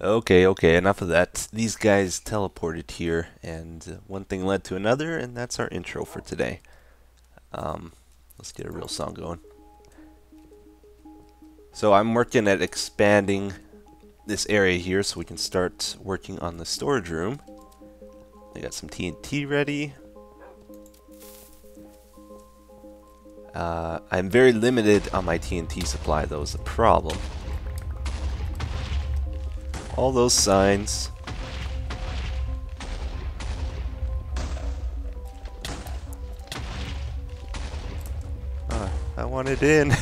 Okay, enough of that. These guys teleported here, and one thing led to another, and that's our intro for today. Um, let's get a real song going. So I'm working at expanding this area here so we can start working on the storage room. I got some TNT ready. I'm very limited on my TNT supply, though, is the problem. All those signs. I want it in.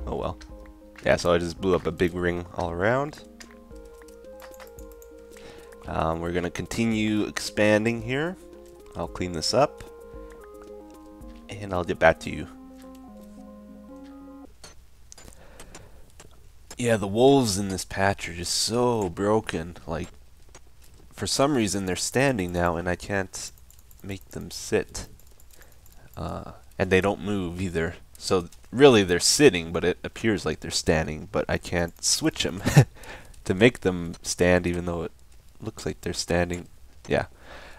Oh well. Yeah, so I just blew up a big ring all around. We're going to continue expanding here. I'll clean this up, and I'll get back to you. Yeah, the wolves in this patch are just so broken. Like, for some reason they're standing now, and I can't make them sit. And they don't move either. So really they're sitting, but it appears like they're standing, but I can't switch them to make them stand even though it looks like they're standing. Yeah.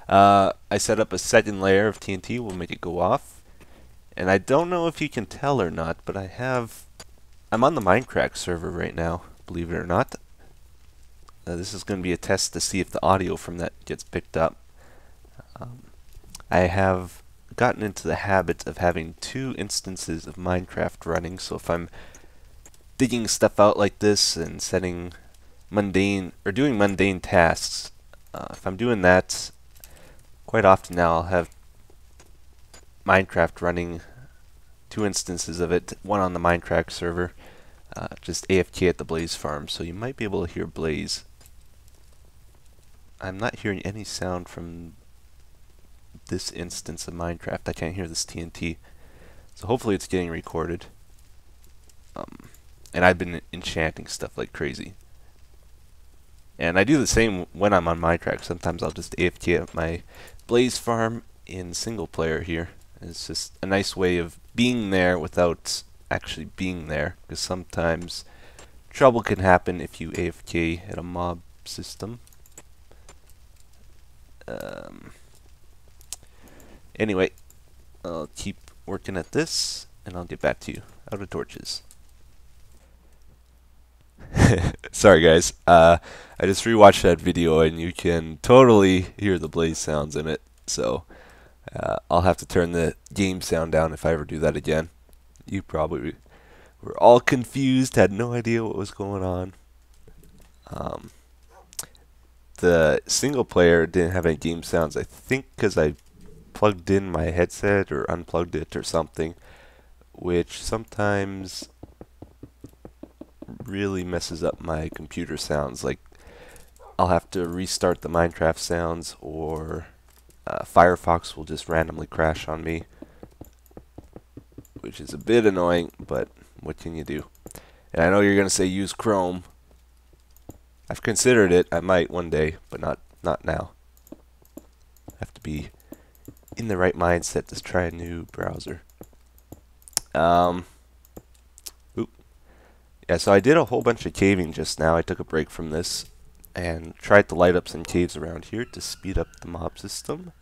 I set up a second layer of TNT. We'll make it go off. And I don't know if you can tell or not, but I'm on the Minecraft server right now, believe it or not. This is going to be a test to see if the audio from that gets picked up. I have gotten into the habit of having 2 instances of Minecraft running, so if I'm digging stuff out like this and setting mundane or doing mundane tasks, if I'm doing that, quite often now I'll have Minecraft running, 2 instances of it, one on the Minecraft server, just AFK at the Blaze farm, so you might be able to hear Blaze. I'm not hearing any sound from this instance of Minecraft. I can't hear this TNT, so hopefully it's getting recorded. And I've been enchanting stuff like crazy. And I do the same when I'm on Minecraft. Sometimes I'll just AFK at my Blaze farm in single player here. It's just a nice way of being there without actually being there, because sometimes trouble can happen if you AFK at a mob system. Anyway, I'll keep working at this, and I'll get back to you. Out of torches. Sorry guys, I just rewatched that video and you can totally hear the blaze sounds in it, so I'll have to turn the game sound down if I ever do that again. You probably were all confused, had no idea what was going on. The single player didn't have any game sounds, I think because I plugged in my headset or unplugged it or something, which sometimes really messes up my computer sounds. Like, I'll have to restart the Minecraft sounds, or Firefox will just randomly crash on me, which is a bit annoying, but what can you do? And I know you're going to say use Chrome. I've considered it. I might one day, but not now. I have to be in the right mindset to try a new browser. Yeah, so I did a whole bunch of caving just now. I took a break from this and tried to light up some caves around here to speed up the mob system.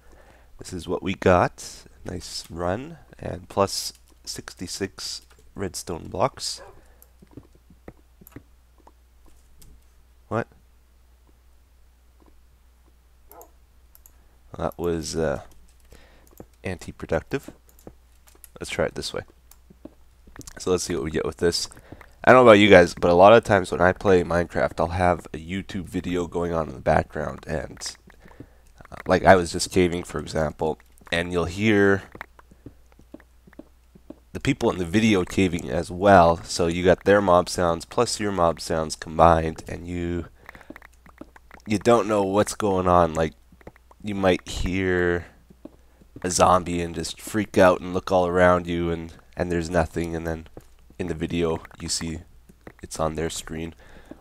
This is what we got. Nice run, and plus 66 redstone blocks. What? Well, that was anti-productive. Let's try it this way. So let's see what we get with this. I don't know about you guys, but a lot of times when I play Minecraft, I'll have a YouTube video going on in the background, and like I was just caving, for example, and you'll hear the people in the video caving as well. So you got their mob sounds plus your mob sounds combined, and you don't know what's going on. Like, you might hear a zombie and just freak out and look all around you, and there's nothing, and then in the video you see it's on their screen.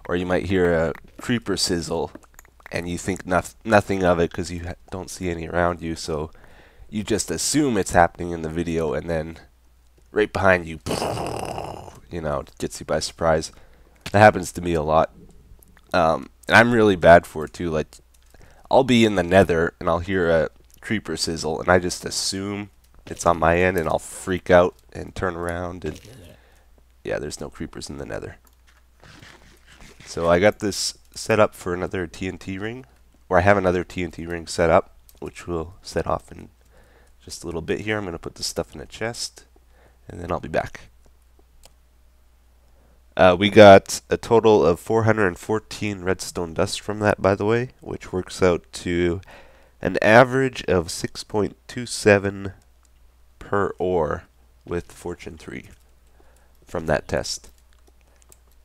Or you might hear a creeper sizzle and you think nothing of it because you don't see any around you, so you just assume it's happening in the video, and then right behind you, you know, it gets you by surprise. That happens to me a lot. And I'm really bad for it too. Like, I'll be in the nether and I'll hear a creeper sizzle and I just assume it's on my end and I'll freak out and turn around and yeah, there's no creepers in the nether. So I got this set up for another TNT ring, or I have another TNT ring set up, which we'll set off in just a little bit here. I'm going to put this stuff in a chest and then I'll be back. We got a total of 414 redstone dust from that, by the way, which works out to an average of 6.27 per ore with Fortune 3 from that test.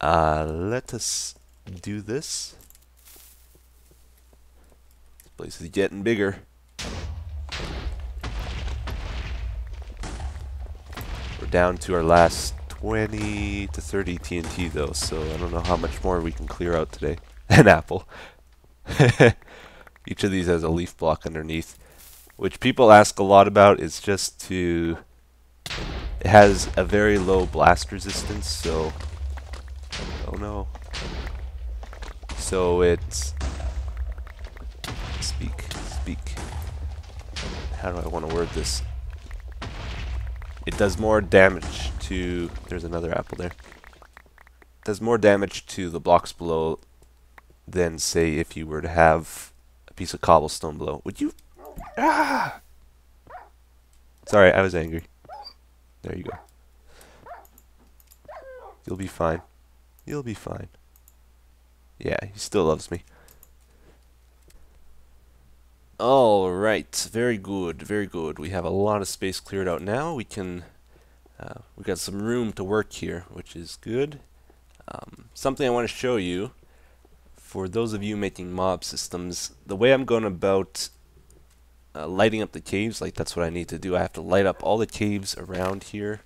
Let us do this. This place is getting bigger. We're down to our last 20 to 30 TNT though, so I don't know how much more we can clear out today. An apple. Each of these has a leaf block underneath, which people ask a lot about. Is just to, it has a very low blast resistance, so, oh no. So it's, speak. How do I want to word this? It does more damage to, there's another apple there. It does more damage to the blocks below than, say, if you were to have a piece of cobblestone below. Would you? Ah! Sorry, I was angry. There you go. You'll be fine. You'll be fine. Yeah, he still loves me. Alright, very good, very good. We have a lot of space cleared out now. We can, we got some room to work here, which is good. Something I want to show you, for those of you making mob systems, the way I'm going about lighting up the caves, like that's what I need to do. I have to light up all the caves around here.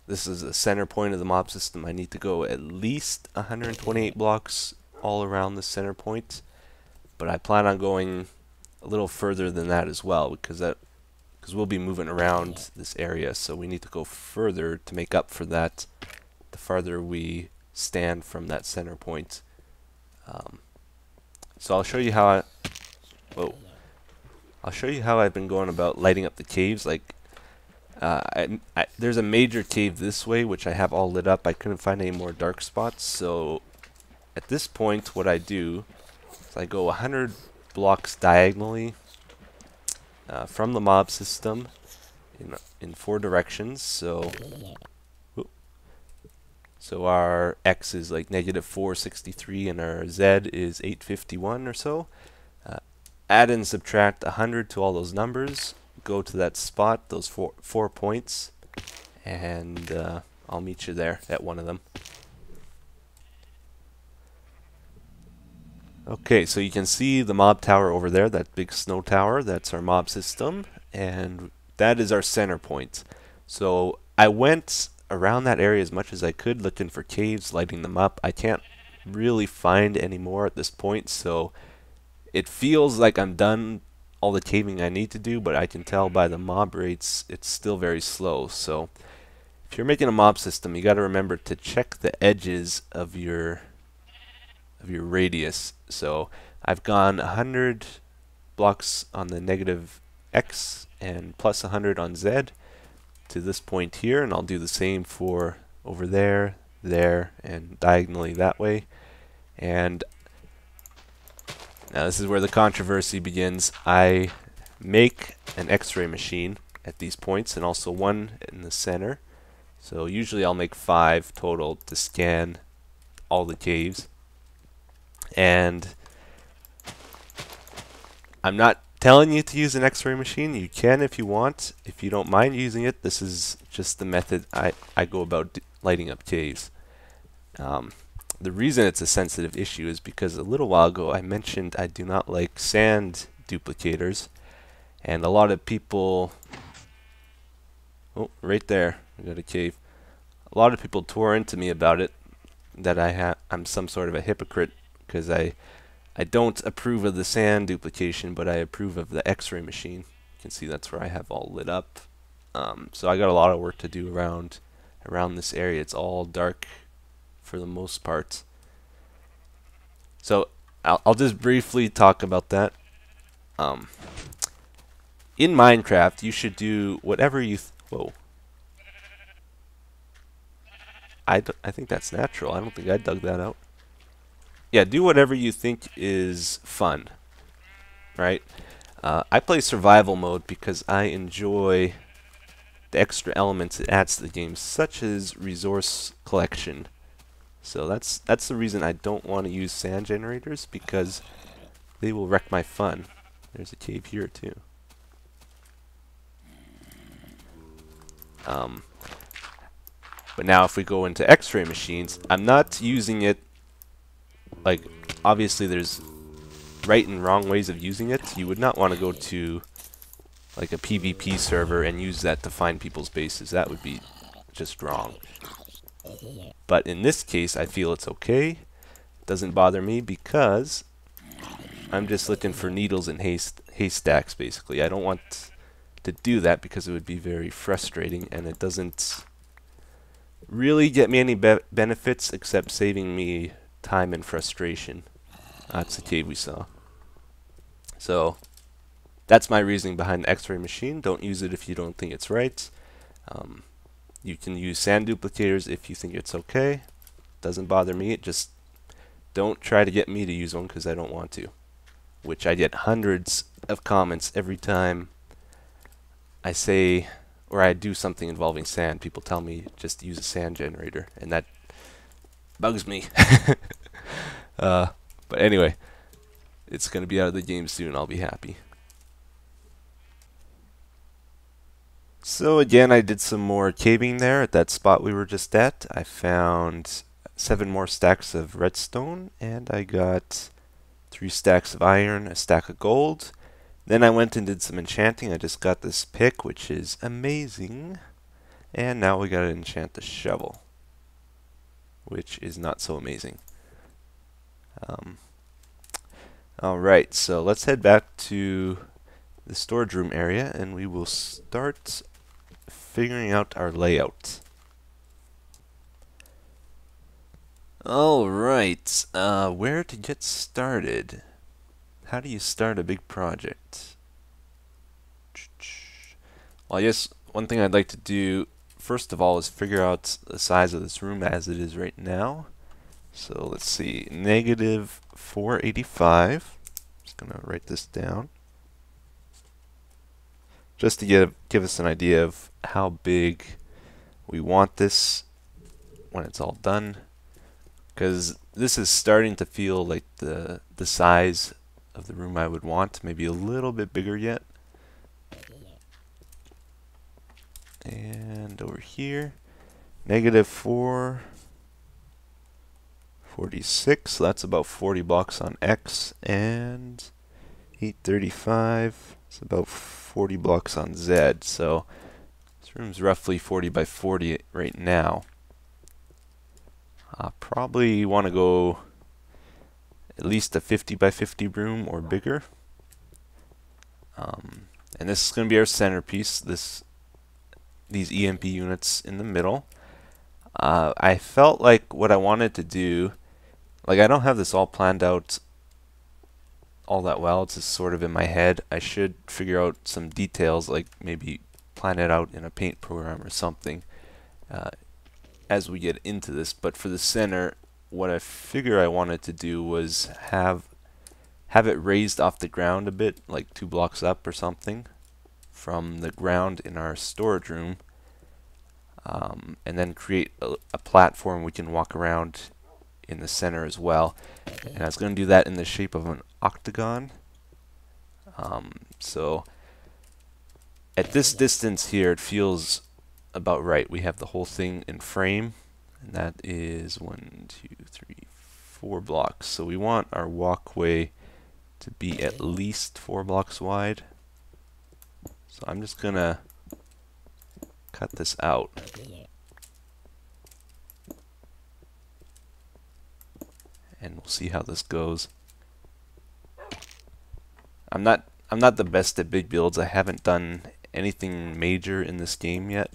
This is the center point of the mob system. I need to go at least 128 blocks all around the center point. But I plan on going a little further than that as well, because we'll be moving around this area, so we need to go further to make up for that. The farther we stand from that center point. So I'll show you how I'll show you how I've been going about lighting up the caves. Like, there's a major cave this way, which I have all lit up. I couldn't find any more dark spots, so at this point, what I do. I go 100 blocks diagonally from the mob system in 4 directions. So our X is like -463 and our Z is 851 or so. Add and subtract 100 to all those numbers. Go to that spot, those four points, and I'll meet you there at one of them. Okay, so you can see the mob tower over there, that big snow tower. That's our mob system, and that is our center point. So I went around that area as much as I could, looking for caves, lighting them up. I can't really find any more at this point, so it feels like I'm done all the caving I need to do, but I can tell by the mob rates it's still very slow. So if you're making a mob system, you got to remember to check the edges of your radius. So I've gone 100 blocks on the negative X and plus 100 on Z to this point here, and I'll do the same for over there, there, and diagonally that way. And now this is where the controversy begins. I make an X-ray machine at these points and also one in the center. So usually I'll make 5 total to scan all the caves. And I'm not telling you to use an X-ray machine. You can if you want. If you don't mind using it, this is just the method I go about lighting up caves. The reason it's a sensitive issue is because a little while ago I mentioned I do not like sand duplicators, and a lot of people, oh, right there, we got a cave. A lot of people tore into me about it, that I'm some sort of a hypocrite because I don't approve of the sand duplication, but I approve of the X-ray machine. You can see that's where I have all lit up. So I got a lot of work to do around this area. It's all dark for the most part. So I'll just briefly talk about that. In Minecraft, you should do whatever you... Whoa. I think that's natural. I don't think I dug that out. Yeah, do whatever you think is fun, right? I play survival mode because I enjoy the extra elements it adds to the game, such as resource collection. So that's the reason I don't want to use sand generators, because they will wreck my fun. There's a cave here too. But now if we go into X-ray machines, I'm not using it, like, obviously there's right and wrong ways of using it. You would not want to go to like a PvP server and use that to find people's bases. That would be just wrong. But in this case, I feel it's okay. It doesn't bother me because I'm just looking for needles and haystacks, basically. I don't want to do that because it would be very frustrating, and it doesn't really get me any benefits except saving me time and frustration. That's the cave we saw. So that's my reasoning behind the X-ray machine. Don't use it if you don't think it's right. You can use sand duplicators if you think it's okay. Doesn't bother me. Just don't try to get me to use one because I don't want to. Which I get hundreds of comments every time I say or I do something involving sand. People tell me just use a sand generator, and that bugs me. But anyway, it's going to be out of the game soon. I'll be happy. So again, I did some more caving there at that spot we were just at. I found 7 more stacks of redstone, and I got 3 stacks of iron, a stack of gold. Then I went and did some enchanting. I just got this pick, which is amazing. And now we gotta enchant the shovel, which is not so amazing. Alright, so let's head back to the storage room area, and we will start figuring out our layout. Alright, where to get started? How do you start a big project? Well, I guess one thing I'd like to do first of all is figure out the size of this room as it is right now. So let's see, negative 485. Just gonna write this down, just to give us an idea of how big we want this when it's all done, because this is starting to feel like the size of the room I would want, maybe a little bit bigger yet. And over here, negative 446, so that's about 40 blocks on X, and 835, it's about 40 blocks on Z. So this room's roughly 40 by 40 right now. Probably want to go at least a 50 by 50 room or bigger. And this is going to be our centerpiece, these EMP units in the middle. I felt like what I wanted to do, like I don't have this all planned out all that well, it's just sort of in my head. I should figure out some details, like maybe plan it out in a paint program or something as we get into this. But for the center, what I figure I wanted to do was have it raised off the ground a bit, like 2 blocks up or something from the ground in our storage room, and then create a platform we can walk around in the center as well. And I was going to do that in the shape of an octagon. So at this distance here, it feels about right. We have the whole thing in frame, and that is 1, 2, 3, 4 blocks. So we want our walkway to be at least 4 blocks wide. So I'm just gonna cut this out. And we'll see how this goes. I'm not the best at big builds. I haven't done anything major in this game yet.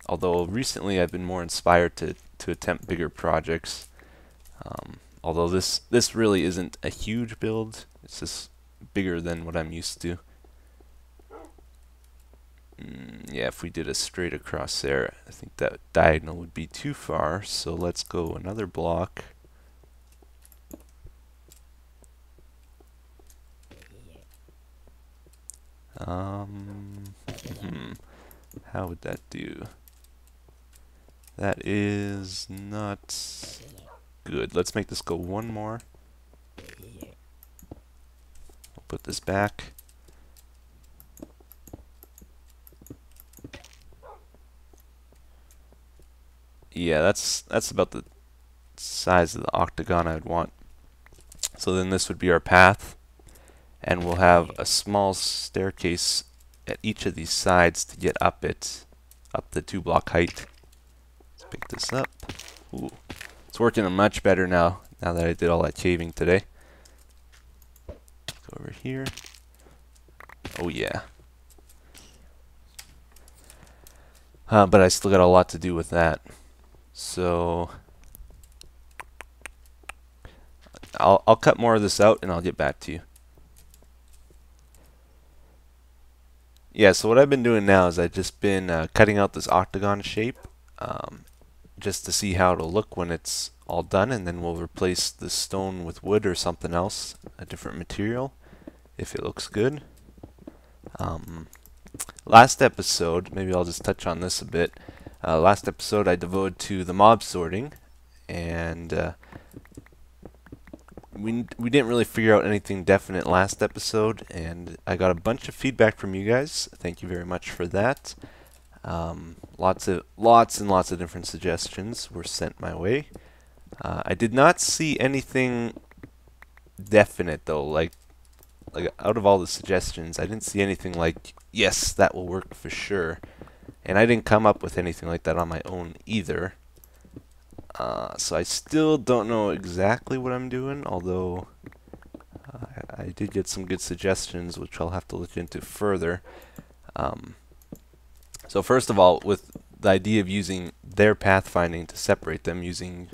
Although recently I've been more inspired to to attempt bigger projects. Although this really isn't a huge build, it's just bigger than what I'm used to. Yeah, if we did a straight across there, I think that diagonal would be too far, so let's go another block. How would that do? That is not good. Let's make this go one more. We'll put this back. Yeah, that's about the size of the octagon I'd want. So then this would be our path, and we'll have a small staircase at each of these sides to get up it, up the 2-block height. Let's pick this up. Ooh, it's working much better now that I did all that caving today. Go over here. Oh yeah. But I still got a lot to do with that. So I'll cut more of this out and I'll get back to you. Yeah, so what I've been doing now is I've just been cutting out this octagon shape just to see how it'll look when it's all done, and then we'll replace the stone with wood or something else, a different material, if it looks good. Last episode, maybe I'll just touch on this a bit. Last episode I devoted to the mob sorting, and we didn't really figure out anything definite last episode, and I got a bunch of feedback from you guys. Thank you very much for that. Lots and lots of different suggestions were sent my way. I did not see anything definite though, like out of all the suggestions, I didn't see anything like, yes, that will work for sure. And I didn't come up with anything like that on my own either. So I still don't know exactly what I'm doing, although I did get some good suggestions, which I'll have to look into further. So first of all, with the idea of using their pathfinding to separate them, using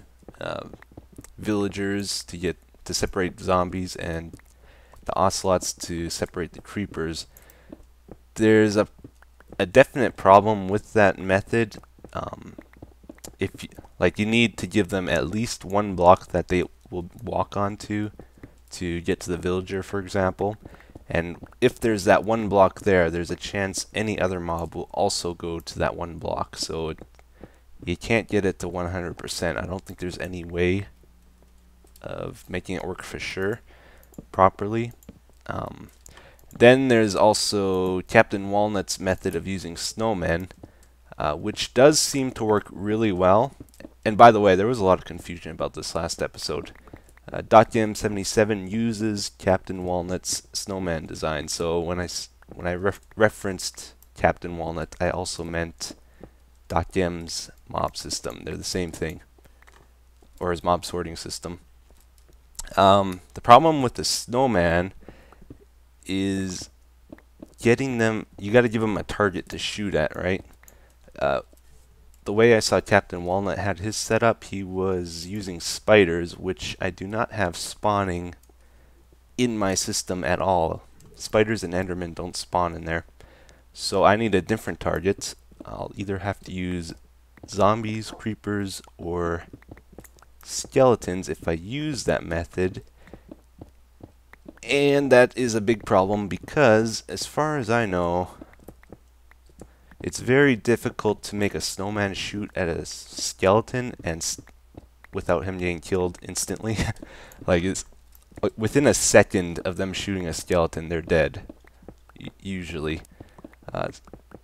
villagers to separate zombies and the ocelots to separate the creepers, there's a definite problem with that method. If you need to give them at least one block that they will walk onto to get to the villager, for example. And if there's that one block there, there's a chance any other mob will also go to that one block. So you can't get it to 100%. I don't think there's any way of making it work for sure properly. Then there's also Captain Walnut's method of using snowmen, which does seem to work really well. And by the way, there was a lot of confusion about this last episode. .gem77 uses Captain Walnut's snowman design. So when I referenced Captain Walnut, I also meant .gem's mob system. They're the same thing, or his mob sorting system. The problem with the snowman is getting them. You got to give them a target to shoot at, right? The way I saw Captain Walnut had his setup, he was using spiders, which I do not have spawning in my system at all. Spiders and endermen don't spawn in there. So I need a different target. I'll either have to use zombies, creepers, or skeletons if I use that method. And that is a big problem because, as far as I know, it's very difficult to make a snowman shoot at a skeleton and without him getting killed instantly. Like, it's within a second of them shooting a skeleton, they're dead. Usually,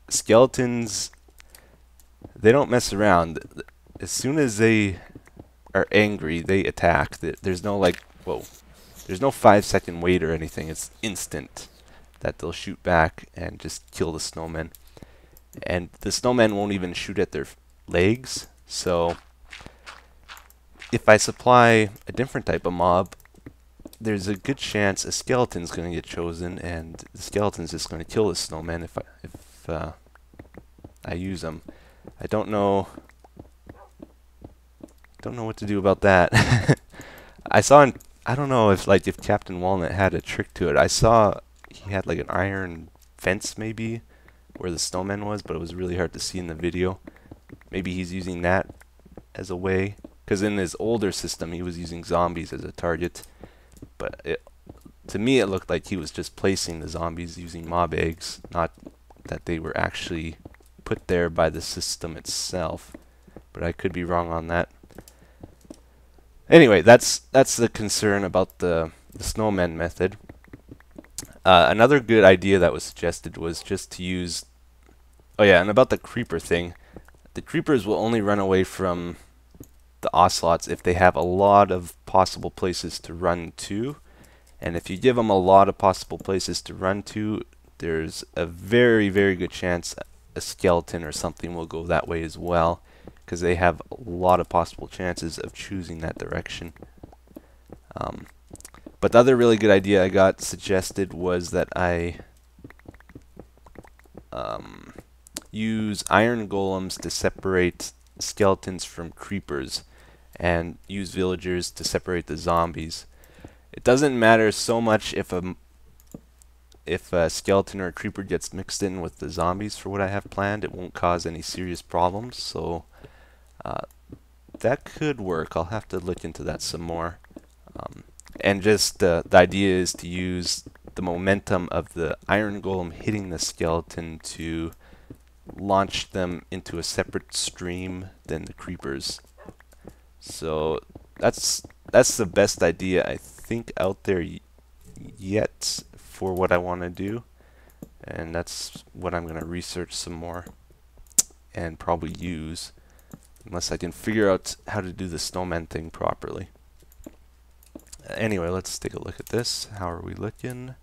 skeletons, they don't mess around. As soon as they are angry, they attack. There's no there's no 5-second wait or anything. It's instant that they'll shoot back and just kill the snowman. And the snowman won't even shoot at their legs. So if I supply a different type of mob, there's a good chance a skeleton's going to get chosen, and the skeleton's just going to kill the snowman if I use them. I don't know don't know what to do about that. I saw I don't know if Captain Walnut had a trick to it. I saw he had like an iron fence maybe where the snowman was, but it was really hard to see in the video. Maybe he's using that as a way, because in his older system he was using zombies as a target, but to me it looked like he was just placing the zombies using mob eggs, not that they were actually put there by the system itself. But I could be wrong on that. Anyway, that's the concern about the snowman method. Another good idea that was suggested was just to use... Oh yeah, and about the creeper thing. The creepers will only run away from the ocelots if they have a lot of possible places to run to. And if you give them a lot of possible places to run to, there's a very, very good chance a skeleton or something will go that way as well, because they have a lot of possible chances of choosing that direction. But the other really good idea I got suggested was that I use iron golems to separate skeletons from creepers, and use villagers to separate the zombies. It doesn't matter so much if a skeleton or a creeper gets mixed in with the zombies for what I have planned. It won't cause any serious problems, so that could work. I'll have to look into that some more. And just the idea is to use the momentum of the iron golem hitting the skeleton to launch them into a separate stream than the creepers. So that's the best idea I think out there yet for what I want to do, and that's what I'm going to research some more and probably use, unless I can figure out how to do the snowman thing properly. Anyway, let's take a look at this. How are we looking?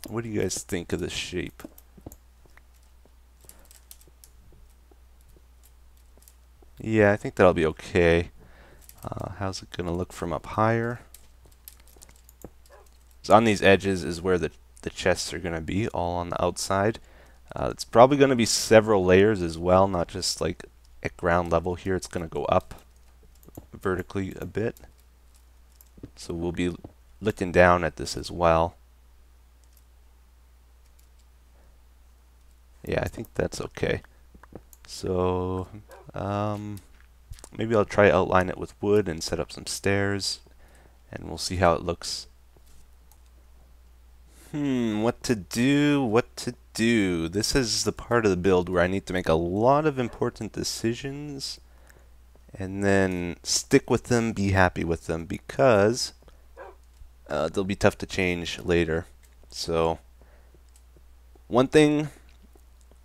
What do you guys think of the shape? Yeah, I think that'll be okay. How's it gonna look from up higher? So on these edges is where the chests are gonna be, all on the outside. It's probably gonna be several layers as well, not just like at ground level here. It's gonna go up vertically a bit. So we'll be looking down at this as well. Yeah, I think that's okay. So maybe I'll try to outline it with wood and set up some stairs, and we'll see how it looks. What to do? This is the part of the build where I need to make a lot of important decisions and then stick with them, be happy with them, because they'll be tough to change later. So one thing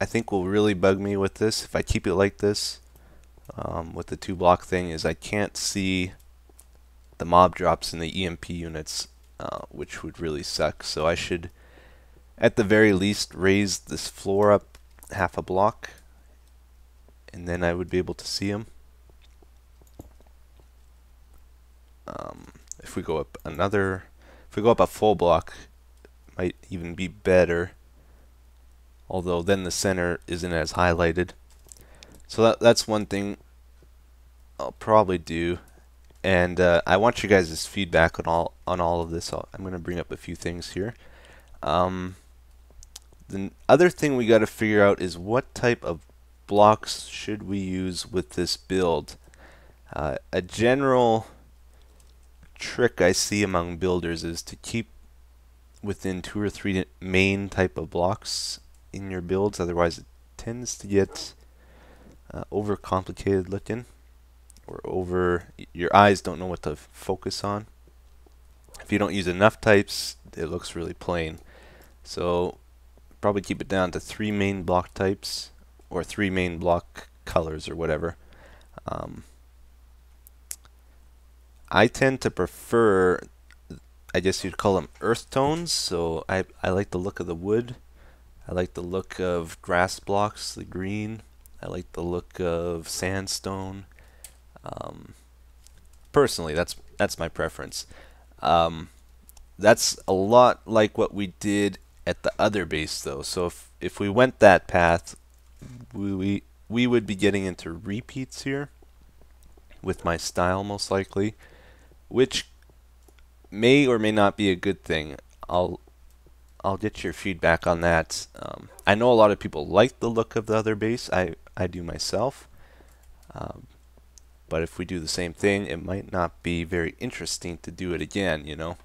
I think will really bug me with this, if I keep it like this, with the 2-block thing, is I can't see the mob drops in the EMP units, which would really suck. So I should, at the very least, raise this floor up half a block, and then I would be able to see them. If we go up a full block, it might even be better. Although then the center isn't as highlighted. So that's one thing I'll probably do. And I want you guys' feedback on all of this. I'm going to bring up a few things here. The other thing we got to figure out is what type of blocks should we use with this build. A general trick I see among builders is to keep within 2 or 3 main type of blocks in your builds, otherwise it tends to get overcomplicated looking, or your eyes don't know what to focus on. If you don't use enough types, it looks really plain. So probably keep it down to 3 main block types, or 3 main block colors, or whatever. I tend to prefer, I guess you'd call them earth tones, so I like the look of the wood. I like the look of grass blocks, the green. I like the look of sandstone. Personally, that's my preference. That's a lot like what we did at the other base though. So if we went that path, we would be getting into repeats here with my style most likely, which may or may not be a good thing. I'll get your feedback on that. I know a lot of people like the look of the other base. I do myself. But if we do the same thing, it might not be very interesting to do it again, you know.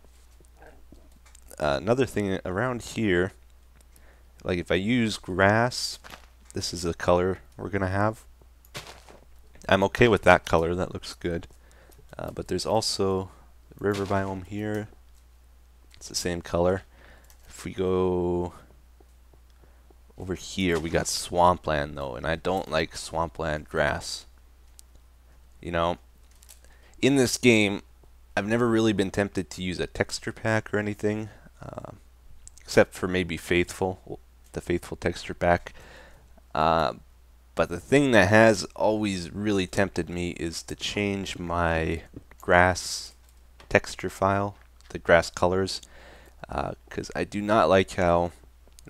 Another thing around here, like if I use grass, this is the color we're gonna have. I'm okay with that color, that looks good. But there's also the river biome here. It's the same color. If we go over here, we got swampland though, and I don't like swampland grass. You know, in this game, I've never really been tempted to use a texture pack or anything, except for maybe Faithful, the Faithful texture pack. But the thing that has always really tempted me is to change my grass texture file, the grass colors, because I do not like how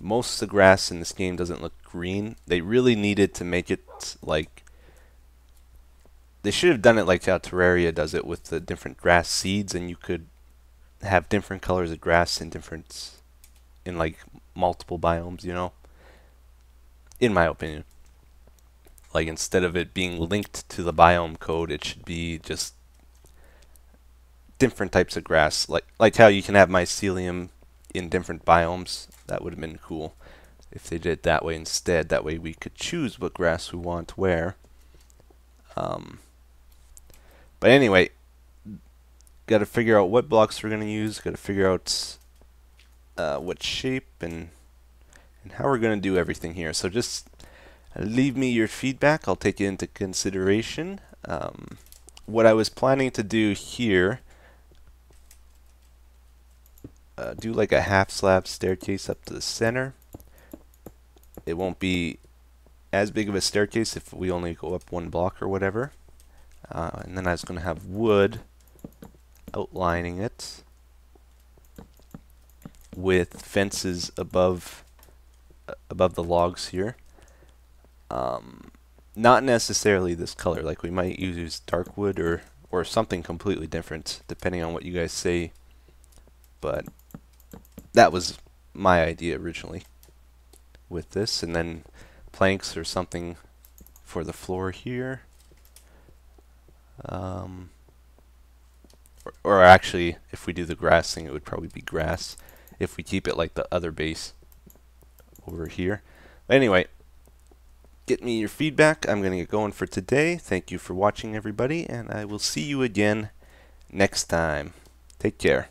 most of the grass in this game doesn't look green. They really needed to make it like, they should have done it like how Terraria does it with the different grass seeds, and you could have different colors of grass in like multiple biomes, you know, in my opinion. Like instead of it being linked to the biome code, it should be just different types of grass, like how you can have mycelium in different biomes. That would have been cool if they did it that way instead. That way we could choose what grass we want where. But anyway, got to figure out what blocks we're going to use. Got to figure out what shape and how we're going to do everything here. So just leave me your feedback. I'll take it into consideration. What I was planning to do here, do like a half slab staircase up to the center. It won't be as big of a staircase if we only go up one block or whatever. And then I was going to have wood outlining it with fences above the logs here. Not necessarily this color, like we might use dark wood or something completely different depending on what you guys say, but that was my idea originally with this. And then planks or something for the floor here. Or actually, if we do the grass thing, it would probably be grass if we keep it like the other base over here. But anyway, get me your feedback. I'm going to get going for today. Thank you for watching, everybody, and I will see you again next time. Take care.